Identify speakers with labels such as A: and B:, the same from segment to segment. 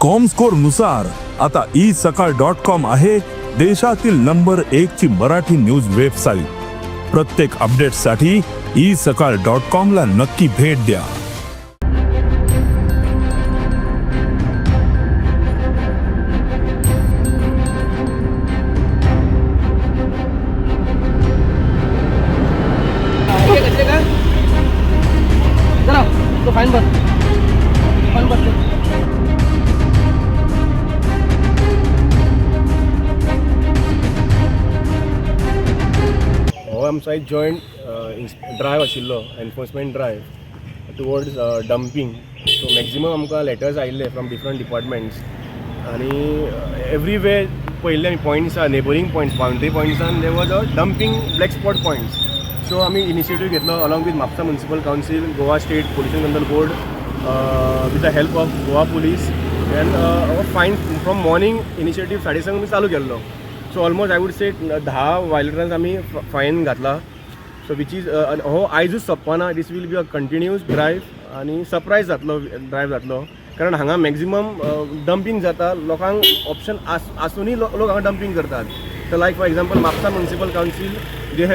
A: Comscore नुसार आता isakal.com आहे देशातील नंबर 1 ची मराठी न्यूज वेबसाईट। प्रत्येक अपडेटसाठी isakal.com ला नक्की भेट द्या।
B: तो फाइन भर हो आमचो एक जॉयंट ड्रायव्ह आशिल्लो enforcement drive towards dumping. So maximum आमकां लेटर्स आयिल्ले फ्रॉम डिफरंट डिपार्टमेंट्स आनी एवरीवे पळयल्ले आमी पॉयंट्स आहा नेबरींग पॉयंट्स बाउंड्री पॉयंट्सान there was a dumping black spot points. So आमी इनिशिएटीव घेतलो along with Mapusa municipal council, Goa state pollution control board, with the help of Goa police and fine from morning initiative 5:30 चालू केल्लो। So almost I would say 10 violators आमी fine घातला। So which is हो आयजूच सोंपना, this will be a continuous drive आनी surprise जातलो drive जातलो, कारण हांगा मॅक्झिमम डंपिंग जाता। लोकांक ऑप्शन आसूनय लोक हांगा डंपिंग करतात। तर like for example Mapusa municipal council they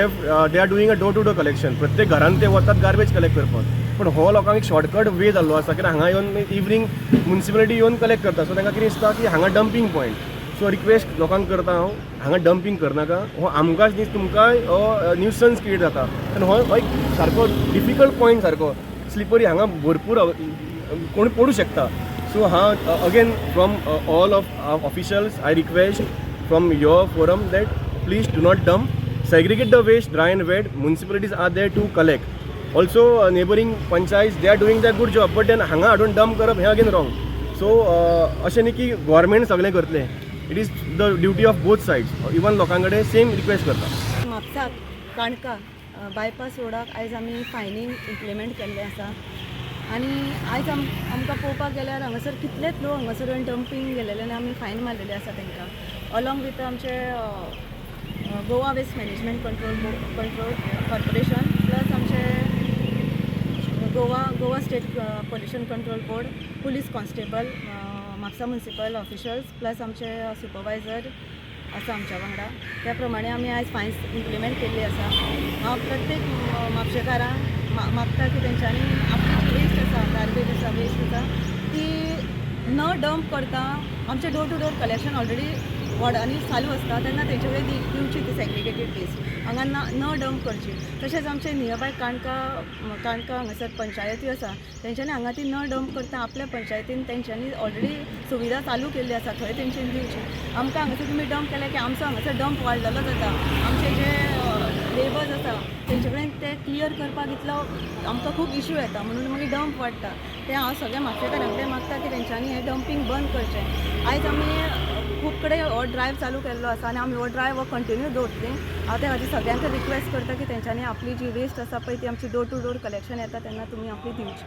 B: are doing a door to door collection. प्रत्येक घरान ते वतात गार्बेज कलेक्ट करपाक, पण हो लोकांक एक शॉर्टकट वे जाल्लो आसा, कित्याक हांगा येवन इवनिंग म्युनिसिपालिटी येवन कलेक्ट करता। सो तांकां कितें दिसता की हांगा डंपिंग पॉयंट। सो रिक्वेस्ट लोकांक करता हांव, हांगा डंपिंग करनाका। हो आमकांच न्ही तुमकांय हो न्यूसन्स क्रिएट जाता, आनी हो एक सारको डिफिकल्ट पॉयंट सारको स्लिपरी, हांगा भरपूर कोण पडू शकता। सो हांव again from all of officials I request from your forum that please do not dump, segregate the waste dry and wet. Municipalities are there to collect. Also neighboring panchayats, they are doing their good job, but then hanga adon dump करप हे again wrong. So अशें न्ही की government सगळें करतले, it is the duty of both sides. Even लोकां कडेन same request करता।
C: म्हापसा काणका बायपास रोडाक आयज आमी फायनींग इम्प्लिमेंट केल्लें आसा आनी आयज आमकां पळोवपाक गेल्यार हांगासर कितलेच लोक हांगासर डंपिंग गेलेले आनी आमी फायन मारलेले आसा तांकां, अलॉंग विथ आमचे Goa waste management control corporation plus आमचे Goa state pollution control board, police constable, Mapusa municipal officials plus आमचे सुपरवायझर आसा आमच्या वांगडा। त्या प्रमाणे आमी आयज फायन्स इम्प्लिमेंट केल्ली आसा। हांव प्रत्येक म्हापशेकारांक मागता की तेंच्यांनी आपली वेस्ट आसा, गार्बेज आसा, वेस्ट आसा ती न डंप करता। आमचे door to door collection already वॉर्डांनी चालू आसता, तेन्ना तेंचे कडेन दिवची ती सेग्रिगेटेड वेस्ट, हांगा न डंप करची। तशेंच आमचे नियरबाय काणका हांगासर पंचायती आसा, तेंच्यांनी हांगा ती न डंप करता आपल्या पंचायतीन तेंच्यांनी ऑलरेडी सुविधा चालू केल्ली आसा, थंय तेंच्यांनी दिवची। आमकां हांगासर तुमी डंप केल्या की आमचो हांगासर डंप वाडलेलो जाता, आमचे जे लेबर्स आसा तेंचे कडेन ते क्लियर करपाक इतलो आमकां खूब इश्यू येता, म्हणून मागीर डंप वाडटा। ते हांव सगळ्या म्हापशेकारां कडेन मागता की तेंच्यांनी हें डंपिंग बंद करचें। आयज आमी खूब कडेन हो ड्रायव्ह चालू केल्लो आसा आनी आमी हो ड्रायव्ह हो कंटिन्यू दवरतली। हांव त्या खातीर सगळ्यांक रिक्वेस्ट करता की तेंच्यांनी आपली जी वेस्ट आसा पळय ती आमची डोर टू डोर कलेक्शन येता तेन्ना तुमी आपली दिवची।